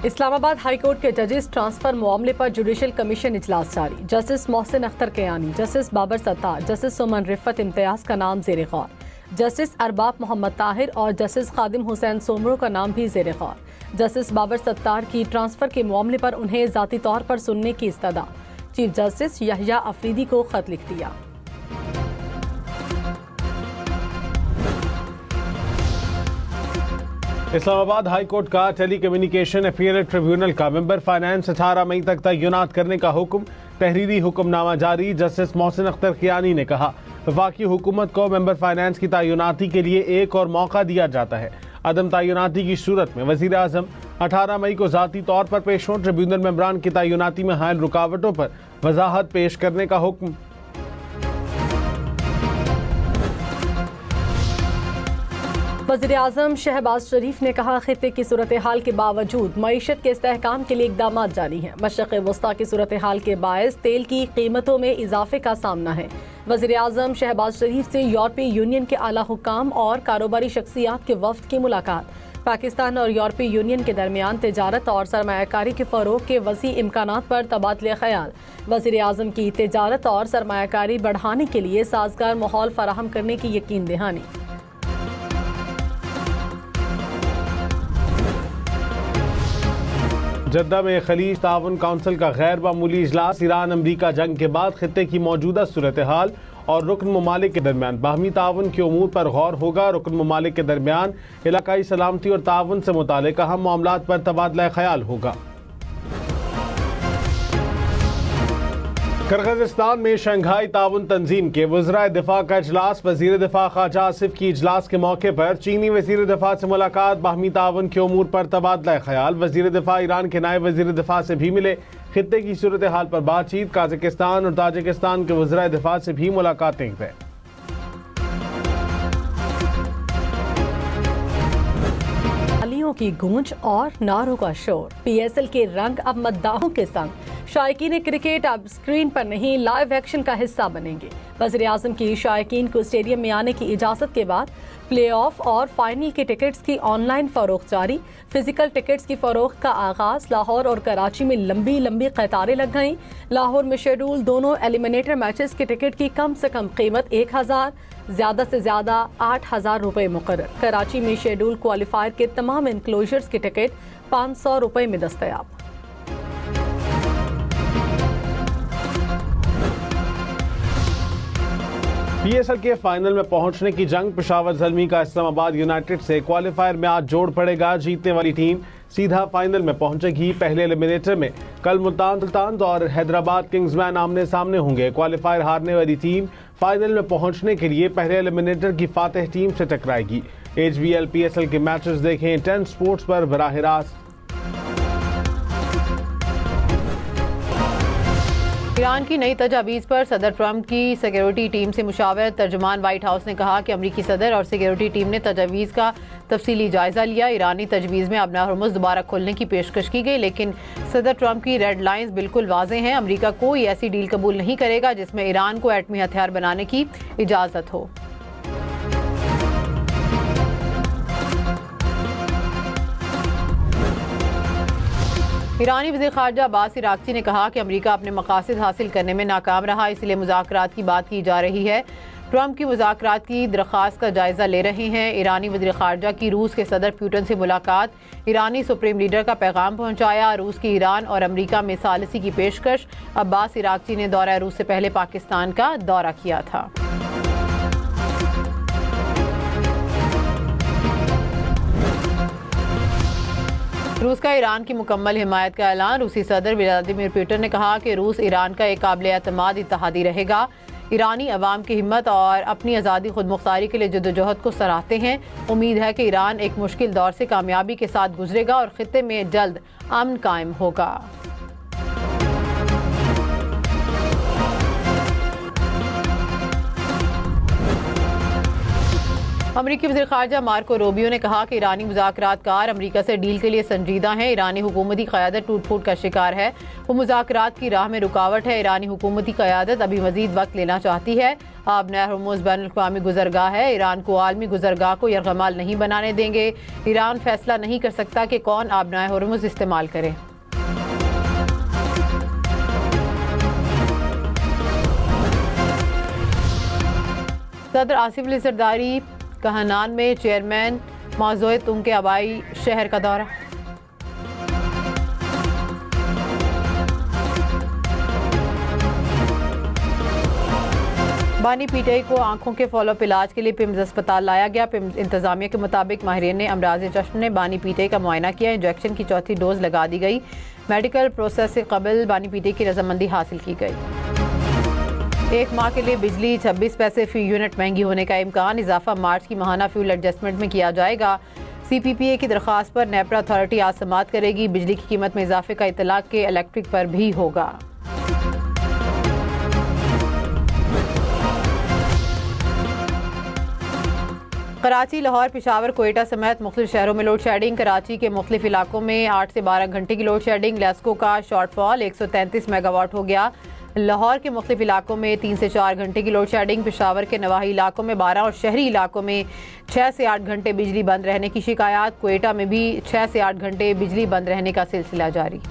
Islamabad high court के जजेस transfer मामले पर जुडिशल कमीशन इजलास जारी। Justice Mohsin Akhtar Kayani, justice Babar Sattar, justice Saman Rifat Imtiaz का नाम जेर गौर, जस्टिस अरबाब मोहम्मद ताहिर और जस्टिस खादिम हुसैन सोमरो का नाम भी जेर गौर। जस्टिस बाबर सत्तार की ट्रांसफर के मामले पर उन्हें जाती तौर पर सुनने की इस्तदा। चीफ जस्टिस यहया अफरीदी को खत लिख दिया। इस्लामाबाद हाई कोर्ट का टेली कम्युनिकेशन अपीलेट ट्रिब्यूनल का मेंबर फाइनेंस 18 मई तक तयनात करने का हुक्म। तहरीरी हुक्मनामा जारी। जस्टिस मोहसिन अख्तर कियानी ने कहा, वफाकी हुकूमत को मेंबर फाइनेंस की तयनाती के लिए एक और मौका दिया जाता है। अदम तयनाती की सूरत में वजीर आजम 18 मई को जाती तौर पर पेश हों। ट्रिब्यूनल मेंबरान की तयनाती में हायल रुकावटों पर वजाहत पेश करने का हुक्म। वज़ीर आज़म शहबाज शरीफ ने कहा, खित्ते की सूरत हाल के बावजूद मईशत के इस्तेहकाम के लिए इक़दाम जारी हैं। मशरक़ वस्ता की सूरत हाल के बायस तेल की कीमतों में इजाफे का सामना है। वज़ीर आज़म शहबाज शरीफ से यूरोपीय यूनियन के आला हुक्काम और कारोबारी शख्सियात के वफ़द की मुलाकात। पाकिस्तान और यूरोपीय यूनियन के दरमियान तिजारत और सरमायाकारी के फ़रोग़ के वसी इम्कानात पर तबादले ख्याल। वज़ीर आज़म की तिजारत और सरमायाकारी बढ़ाने के लिए साजगार माहौल फराहम करने की यकीन दहानी। जद्दा में खलीज ताउन काउंसिल का गैर मामूली इजलास। ईरान अमरीका जंग के बाद खित्ते की मौजूदा सूरत हाल और रुकन ममालिक के दरमियान बाहमी ताउन के उमूर पर गौर होगा। रुकन ममालिक के दरमियान इलाकाई सलामती और ताउन से मुतालिक अहम मामलात पर तबादला ख्याल होगा। किर्गिज़स्तान में शंघाई ताउन तंजीम के वज़राए दिफा का इजलास। वज़ीर दिफा ख्वाजा आसिफ की इजलास के मौके पर चीनी वज़ीर दिफा से मुलाकात। बाहमी ताउन के उमूर पर तबादला ख्याल। वज़ीर दिफा ईरान के नायब वज़ीर दिफा से भी मिले। खित्ते की सूरत हाल पर बातचीत। काज़ाकिस्तान और ताजिकिस्तान के वज़राए दिफा से भी मुलाकातें हुई। तालियों की गूंज और नारों का शोर। PSL के रंग अब मद्दाहों के संग। शायकीन क्रिकेट अब स्क्रीन पर नहीं, लाइव एक्शन का हिस्सा बनेंगे। वज़ीर आज़म की शायकीन को स्टेडियम में आने की इजाज़त के बाद प्ले ऑफ और फाइनल के टिकट्स की ऑनलाइन फ़रोख्त जारी। फिजिकल टिकट्स की फ़रोख्त का आगाज़। लाहौर और कराची में लंबी लंबी कतारें लग गईं। लाहौर में शेड्यूल दोनों एलिमिनेटर मैचेस के टिकट की कम से कम कीमत 1000, ज़्यादा से ज़्यादा 8000 रुपये मुकर्रर। कराची में शेड्यूल क्वालिफायर के तमाम इनक्लोजर्स के टिकट 500 रुपये में दस्तयाब। PSL के फाइनल में पहुंचने की जंग। पेशावर ज़ल्मी का इस्लामाबाद यूनाइटेड से क्वालिफायर में आज जोड़ पड़ेगा। जीतने वाली टीम सीधा फाइनल में पहुंचेगी। पहले एलिमिनेटर में कल मुल्तान सुल्तान और हैदराबाद किंग्समैन आमने सामने होंगे। क्वालिफायर हारने वाली टीम फाइनल में पहुंचने के लिए पहले एलिमिनेटर की फातिह टीम से टकराएगी। HBL PSL के मैचेस देखें 10 स्पोर्ट्स पर बराह रास्त। ईरान की नई तजावीज़ पर सदर ट्रंप की सिक्योरिटी टीम से मुशावरत। तर्जुमान व्हाइट हाउस ने कहा कि अमरीकी सदर और सिक्योरिटी टीम ने तजावीज़ का तफसीली जायजा लिया। ईरानी तजवीज़ में अब हरमुज़ दोबारा खोलने की पेशकश की गई, लेकिन सदर ट्रंप की रेड लाइंस बिल्कुल वाज़े हैं। अमरीका कोई ऐसी डील कबूल नहीं करेगा जिसमें ईरान को एटमी हथियार बनाने की इजाज़त हो। ईरानी वज़ीर ख़ारजा अब्बास इराक़ची ने कहा कि अमरीका अपने मकासद हासिल करने में नाकाम रहा, इसलिए मुज़ाकरात की बात की जा रही है। ट्रंप की मुज़ाकरात की दरख्वास्त का जायज़ा ले रहे हैं। ईरानी वज़ीर ख़ारजा की रूस के सदर पुतिन से मुलाकात। ईरानी सुप्रीम लीडर का पैगाम पहुँचाया। रूस की ईरान और अमरीका में सालिसी की पेशकश। अब्बास इराक़ची ने दौरा रूस से पहले पाकिस्तान का दौरा किया था। रूस का ईरान की मुकम्मल हिमायत का ऐलान। रूसी सदर व्लादिमीर पुतिन ने कहा कि रूस ईरान का एक काबिल एतमाद इत्तेहादी रहेगा। ईरानी अवाम की हिम्मत और अपनी आज़ादी खुद मुख्तारी के लिए जद्दोजहद को सराहते हैं। उम्मीद है कि ईरान एक मुश्किल दौर से कामयाबी के साथ गुजरेगा और खित्ते में जल्द अमन कायम होगा। अमरीकी वज़ीर ख़ारजा मार्को रूबियो ने कहा कि ईरानी मुज़ाकरातकार अमरीका से डील के लिए संजीदा हैं। ईरानी हुकूमती क़यादत टूट फूट का शिकार है, वो मुज़ाकरात की राह में रुकावट है। ईरानी हुकूमती क़यादत अभी मज़ीद वक्त लेना चाहती है। आबनाए हर्मुज़ बैनुल-अक़वामी गुज़रगाह है, ईरान को आलमी गुज़रगाह को यरगमाल नहीं बनाने देंगे। ईरान फैसला नहीं कर सकता कि कौन आबनाए हर्मुज़ इस्तेमाल करे। सदर आसिफ अली ज़रदारी कहनान में चेयरमैन मौज़ूए तुंग के आबाई शहर का दौरा। बानी पीटीआई को आंखों के फॉलोअप इलाज के लिए पिम्स अस्पताल लाया गया। पिम्स इंतजामिया के मुताबिक माहिरीन ने अमराज चश्म ने बानी पीटीआई का मुआयना किया। इंजेक्शन की चौथी डोज लगा दी गई। मेडिकल प्रोसेस से कबल बानी पीटीआई की रजामंदी हासिल की गई। एक माह के लिए बिजली 26 पैसे फी यूनिट महंगी होने का इम्कान। इजाफा मार्च की माहाना फ्यूल एडजस्टमेंट में किया जाएगा। CPPA की दरख्वास्त पर नेपरा अथॉरिटी आज समाअत करेगी। बिजली की कीमत में इजाफे का इतलाक के इलेक्ट्रिक पर भी होगा। कराची, लाहौर, पेशावर, कोयटा समेत मुख्तलिफ शहरों में लोड शेडिंग। कराची के मुख्तलिफ इलाकों में 8 से 12 घंटे की लोड शेडिंग। लेस्को का शॉर्टफॉल 133 मेगावाट हो गया। लाहौर के मुख्तलिफ इलाकों में 3 से 4 घंटे की लोड शेडिंग। पेशावर के नवाही इलाकों में 12 और शहरी इलाकों में 6 से 8 घंटे बिजली बंद रहने की शिकायत। कोयटा में भी 6 से 8 घंटे बिजली बंद रहने का सिलसिला जारी।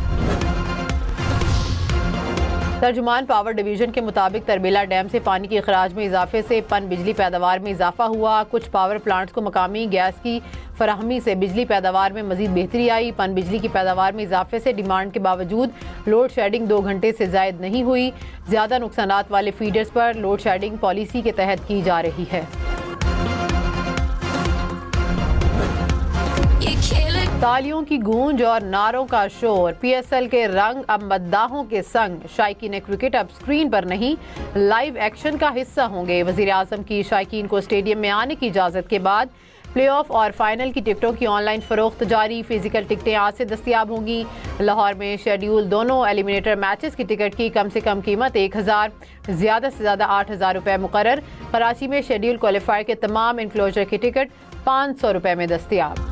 तर्जुमान पावर डिवीजन के मुताबिक तरबेला डैम से पानी के अखराज में इजाफे से पन बिजली पैदावार में इजाफा हुआ। कुछ पावर प्लांट्स को मकामी गैस की फराहमी से बिजली पैदावार में मजीद बेहतरी आई। पन बिजली की पैदावार में इजाफे से डिमांड के बावजूद लोड शेडिंग 2 घंटे से जायद नहीं हुई। ज्यादा नुकसानात वाले फीडर्स पर लोड शेडिंग पॉलिसी के तहत की जा रही है। तालियों की गूंज और नारों का शोर। PSL के रंग अब मद्दाहों के संग। शायकीन क्रिकेट अब स्क्रीन पर नहीं, लाइव एक्शन का हिस्सा होंगे। वजीर आजम की शायकीन को स्टेडियम में आने की इजाजत के बाद प्ले ऑफ और फाइनल की टिकटों की ऑनलाइन फरोख्त जारी। फिजिकल टिकटें आज से दस्तयाब होंगी। लाहौर में शेड्यूल दोनों एलिमिनेटर मैचेस की टिकट की कम से कम कीमत 1000, ज्यादा से ज्यादा 8000 रुपए मुकर्रर। कराची में शेड्यूल क्वालिफायर के तमाम इनक्लोजर की टिकट 500 रुपए में दस्तयाब।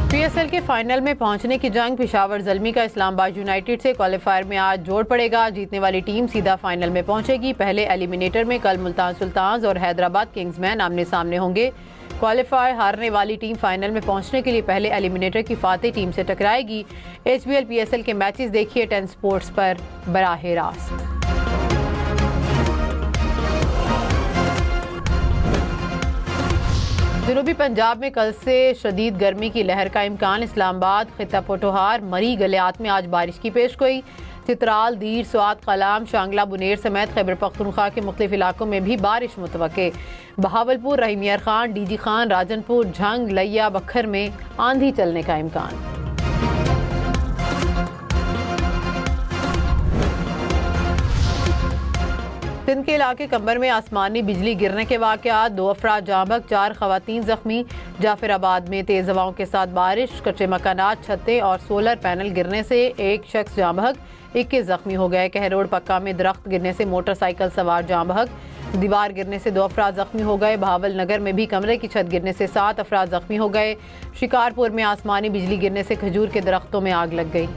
PSL के फाइनल में पहुंचने की जंग। पेशावर ज़ल्मी का इस्लामाबाद यूनाइटेड से क्वालिफायर में आज जोड़ पड़ेगा। जीतने वाली टीम सीधा फाइनल में पहुंचेगी। पहले एलिमिनेटर में कल मुल्तान सुल्तान्स और हैदराबाद किंग्समैन आमने सामने होंगे। क्वालिफायर हारने वाली टीम फाइनल में पहुंचने के लिए पहले एलिमिनेटर की फातेह टीम से टकराएगी। HBL PSL के मैचेस देखिए 10 स्पोर्ट्स पर बराह रास्त। जनूबी पंजाब में कल से शदीद गर्मी की लहर का इम्कान। इस्लामाबाद, खिता पोटोहार, मरी, गलियात में आज बारिश की पेशगोई। चित्राल, दीर, स्वात, कलाम, शांगला, बुनेर समेत खैबर पख्तूनख्वा के मुख्तलिफ इलाकों में भी बारिश मुतवक्के। बहावलपुर, रहीमियर खान, DG खान, राजनपुर, झंग, लैया, बखर में आंधी चलने का इम्कान। सिंध के इलाके कंबर में आसमानी बिजली गिरने के वाकयात। 2 अफराद जाँबहक, 4 खवातीन जख्मी। जाफराबाद में तेज हवाओं के साथ बारिश, कच्चे मकानात, छतें और सोलर पैनल गिरने से 1 शख्स जाँबहक, 21 जख्मी हो गए। कहरोड पक्का में दरख्त गिरने से मोटरसाइकिल सवार जाँबहक, दीवार गिरने से 2 अफराद जख्मी हो गए। बहावल नगर में भी कमरे की छत गिरने से 7 अफराद जख्मी हो गए। शिकारपुर में आसमानी बिजली गिरने से खजूर के दरख्तों में आग लग गई।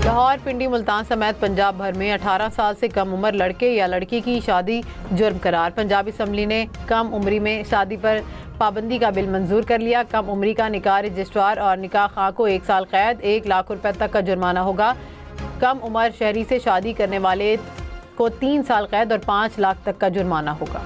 लाहौर, पिंडी, मुल्तान समेत पंजाब भर में 18 साल से कम उम्र लड़के या लड़की की शादी जुर्म करार। पंजाब असम्बली ने कम उम्री में शादी पर पाबंदी का बिल मंजूर कर लिया। कम उम्री का निकाह रजिस्ट्रार और निकाह खां को 1 साल कैद, 1 लाख रुपए तक का जुर्माना होगा। कम उम्र शहरी से शादी करने वाले को 3 साल कैद और 5 लाख तक का जुर्माना होगा।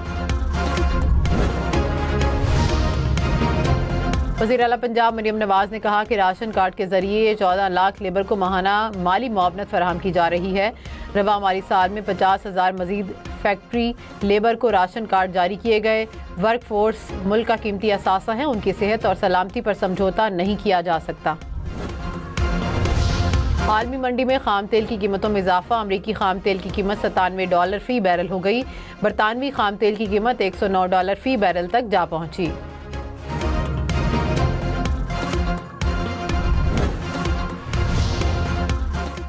वज़ीर आला पंजाब मरियम नवाज ने कहा कि राशन कार्ड के जरिए 14 लाख लेबर को माहाना माली मुआवनत फराहम की जा रही है। रवा माली साल में 50,000 मजीद फैक्ट्री लेबर को राशन कार्ड जारी किए गए। वर्क फोर्स मुल्क का कीमती असासा है, उनकी सेहत और सलामती पर समझौता नहीं किया जा सकता। आलमी मंडी में खाम तेल की कीमतों में इजाफा। अमरीकी खाम तेल की कीमत $97 फी बैरल हो गई। बरतानवी खाम तेल की कीमत $109 फी बैरल तक जा पहुंची।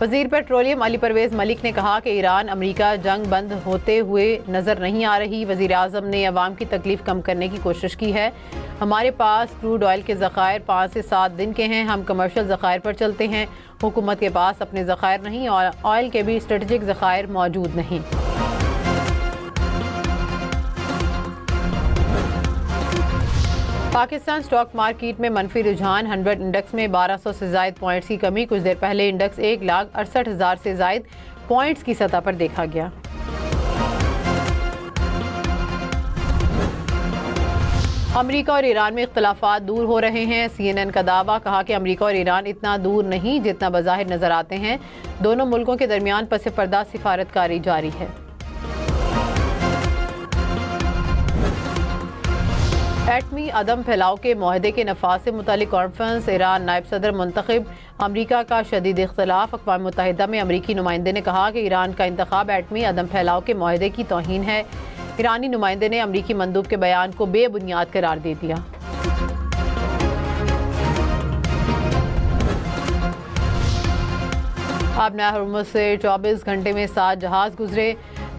वजीर पेट्रोलियम अली परवेज मलिक ने कहा कि ईरान अमेरिका जंग बंद होते हुए नजर नहीं आ रही। वजीर आजम ने अवाम की तकलीफ कम करने की कोशिश की है। हमारे पास क्रूड ऑयल के ज़खायर 5 से 7 दिन के हैं, हम कमर्शियल ज़खायर पर चलते हैं। हुकूमत के पास अपने ज़खायर नहीं और ऑयल के भी स्ट्रेटेजिक ज़खायर मौजूद नहीं। पाकिस्तान स्टॉक मार्केट में मनफी रुझान 100 इंडेक्स में 1200 से ज़ायद पॉइंट्स की कमी। कुछ देर पहले इंडेक्स 1,68,000 से ज़ायद पॉइंट्स की सतह पर देखा गया। अमेरिका और ईरान में इख्तलाफात दूर हो रहे हैं। CNN का दावा, कहा कि अमेरिका और ईरान इतना दूर नहीं जितना बज़ाहिर नजर आते हैं। दोनों मुल्कों के दरमियान पस पर्दा सिफारतकारी जारी है। एटमी अदम फैलाव के मुआहदे के नफाज से मुतालिक कॉन्फ्रेंस, ईरान नायब सदर मुंतखब, अमरीका का शदीद इख्तलाफ। अक़वाम मुत्तहिदा में अमरीकी नुमाइंदे ने कहा कि ईरान का इंतखाब एटमी अदम फैलाव के मुआहदे की तौहीन है। ईरानी नुमाइंदे ने अमरीकी मंदूब के बयान को बेबुनियाद करार दे दिया। आबना हुर्मुज़ से 24 घंटे में 7 जहाज गुजरे।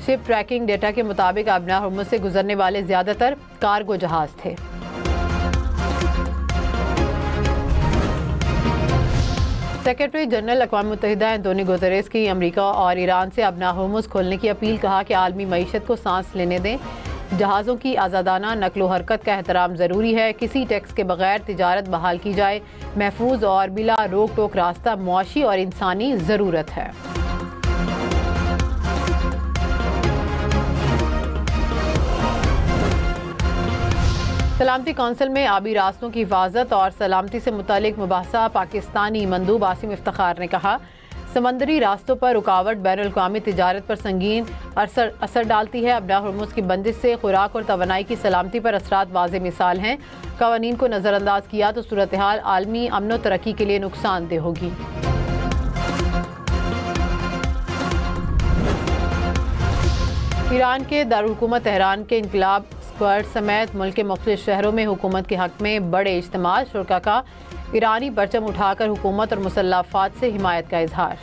शिप ट्रैकिंग डेटा के मुताबिक आबना हुर्मुज़ से गुजरने वाले ज्यादातर कार्गो जहाज थे। सेक्रेटरी जनरल अक़वाम मुत्तहिदा एंटोनियो गुतेरेस की अमरीका और ईरान से आबना हुर्मुज़ खोलने की अपील। कहा कि आलमी मईशत को सांस लेने दें। जहाज़ों की आज़ादाना नकलो हरकत का एहतराम ज़रूरी है। किसी टैक्स के बगैर तिजारत बहाल की जाए। महफूज और बिला रोक टोक रास्ता मुआशी और इंसानी ज़रूरत है। सलामती कौंसिल में आबी रास्तों की हिफाजत और सलामती से मुतालिक मुबाहसा। पाकिस्तानी मंदूब आसिम इफ्तिखार ने कहा, समंदरी रास्तों पर रुकावट बैनुल-अक़वामी तिजारत पर संगीन असर डालती है। आबना हुर्मुज़ की बंदिश से खुराक और तवानाई की सलामती पर असरात वाज़ेह मिसाल हैं। क़वानीन को नज़रअंदाज किया तो सूरत हाल आलमी अमन व तरक्की के लिए नुकसानदेह होगी। ईरान के दारुल-हुकूमत तेहरान के इनकलाब स्क्वाड समेत मुल्क के मुख्तलिफ शहरों में हुकूमत के हक में बड़े इज्तिमा। शुरका का ईरानी परचम उठाकर हुकूमत और मुसल्लह अफ़वाद से हिमायत का इजहार।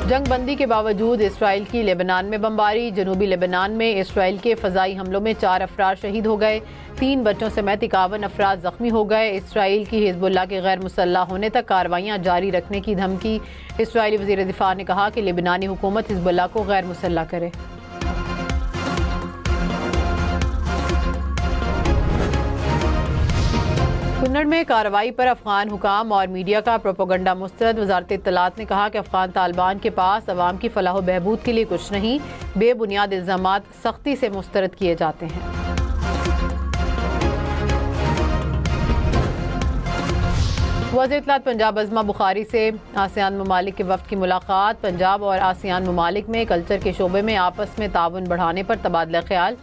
जंग बंदी के बावजूद इसराइल की लेबनान में बमबारी। जनूबी लेबनान में इसराइल के फ़ज़ाई हमलों में 4 अफराद शहीद हो गए। 3 बच्चों समेत 51 अफराद जख्मी हो गए। इसराइल की हिज़्बुल्लाह के गैर मुसल्लह होने तक कार्रवाइयाँ जारी रखने की धमकी। इसराइली वज़ीर दिफा ने कहा कि लेबनानी हुकूमत हिज़्बुल्लाह को गैर मुसल्लह करे। कन्नड़ में कार्रवाई पर अफगान हुकाम और मीडिया का प्रोपोगंडा मुस्तरद। वजारत इत्तलात ने कहा कि अफगान तालिबान के पास अवाम की फलाह बहबूद के लिए कुछ नहीं। बेबुनियाद इल्ज़ामात सख्ती से मुस्तरद किए जाते हैं। वज़ीर इत्तलात पंजाब अज़मा बुखारी से आसियान ममालिक के वफ़द की मुलाकात। पंजाब और आसियान ममालिक में कल्चर के शोबे में आपस में ताउन बढ़ाने पर तबादला ख्याल।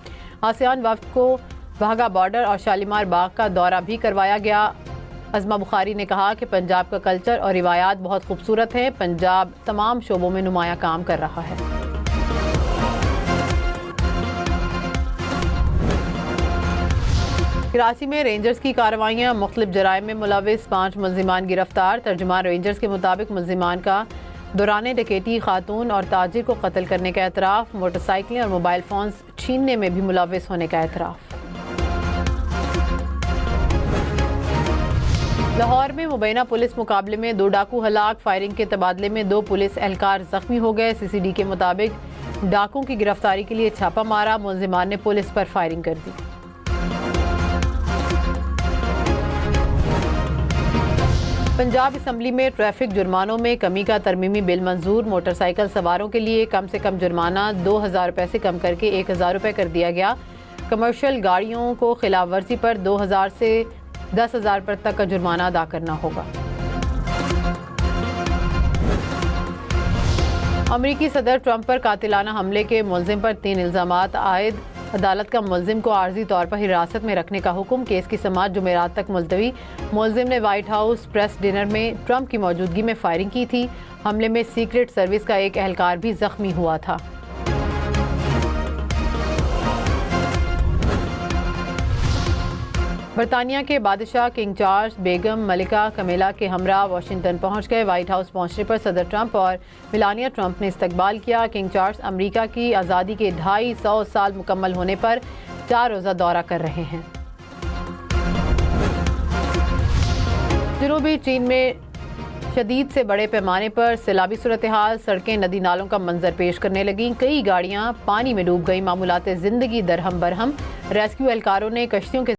आसियान वफ़द को वाघा बॉर्डर और शालीमार बाग का दौरा भी करवाया गया। अज़मा बुखारी ने कहा कि पंजाब का कल्चर और रिवायात बहुत खूबसूरत है। पंजाब तमाम शोबों में नुमाया काम कर रहा है। कराची में रेंजर्स की कार्रवाइयाँ। मुख्तलिफ जराइम में मुलविस 5 मुल्जिमान गिरफ्तार। तर्जुमान रेंजर्स के मुताबिक मुल्जिमान का दौरान डकैती खातून और ताजिर को कत्ल करने का एतराफ़। मोटरसाइकिलें और मोबाइल फ़ोन्स छीनने में भी मुलविस होने का एतराफ़। लाहौर में मुबैना पुलिस मुकाबले में 2 डाकू हलाक। फायरिंग के तबादले में 2 पुलिस एहलकार जख्मी हो गए। CCD के मुताबिक डाकू की गिरफ्तारी के लिए छापा मारा। मुल्जिमान ने पुलिस पर फायरिंग कर दी। पंजाब असम्बली में ट्रैफिक जुर्मानों में कमी का तरमीमी बिल मंजूर। मोटरसाइकिल सवारों के लिए कम से कम जुर्माना 2000 रुपये से कम करके 1000 रुपये कर दिया गया। कमर्शियल गाड़ियों को खिलाफ वर्जी पर 2000 से 10,000 रुपये तक का जुर्माना अदा करना होगा। अमरीकी सदर ट्रंप पर कातिलाना हमले के मुल्जिम पर 3 इल्ज़ामात आयद। अदालत का मुल्जिम को आर्जी तौर पर हिरासत में रखने का हुक्म। केस की समाअत जुमेरात तक मुलतवी। मुल्जिम ने व्हाइट हाउस प्रेस डिनर में ट्रंप की मौजूदगी में फायरिंग की थी। हमले में सीक्रेट सर्विस का एक एहलकार भी जख्मी हुआ था। बरतानिया के बादशाह किंग चार्ल्स बेगम मलिका कमेला के हमरा वाशिंगटन पहुंच गए। व्हाइट हाउस पहुंचने पर सदर ट्रंप और मिलानिया ट्रंप ने इस्तकबाल किया। किंग चार्ल्स अमेरिका की आज़ादी के 250 साल मुकम्मल होने पर 4 रोज़ा दौरा कर रहे हैं। जनूबी चीन में शदीद से बड़े पैमाने पर सैलाबी सूरत हाल, सड़कें नदी नालों का मंजर पेश करने लगीं। कई गाड़ियां पानी में डूब गई। मामूलात ज़िंदगी दरहम बरहम। रेस्क्यू एहलकारों ने कश्तियों के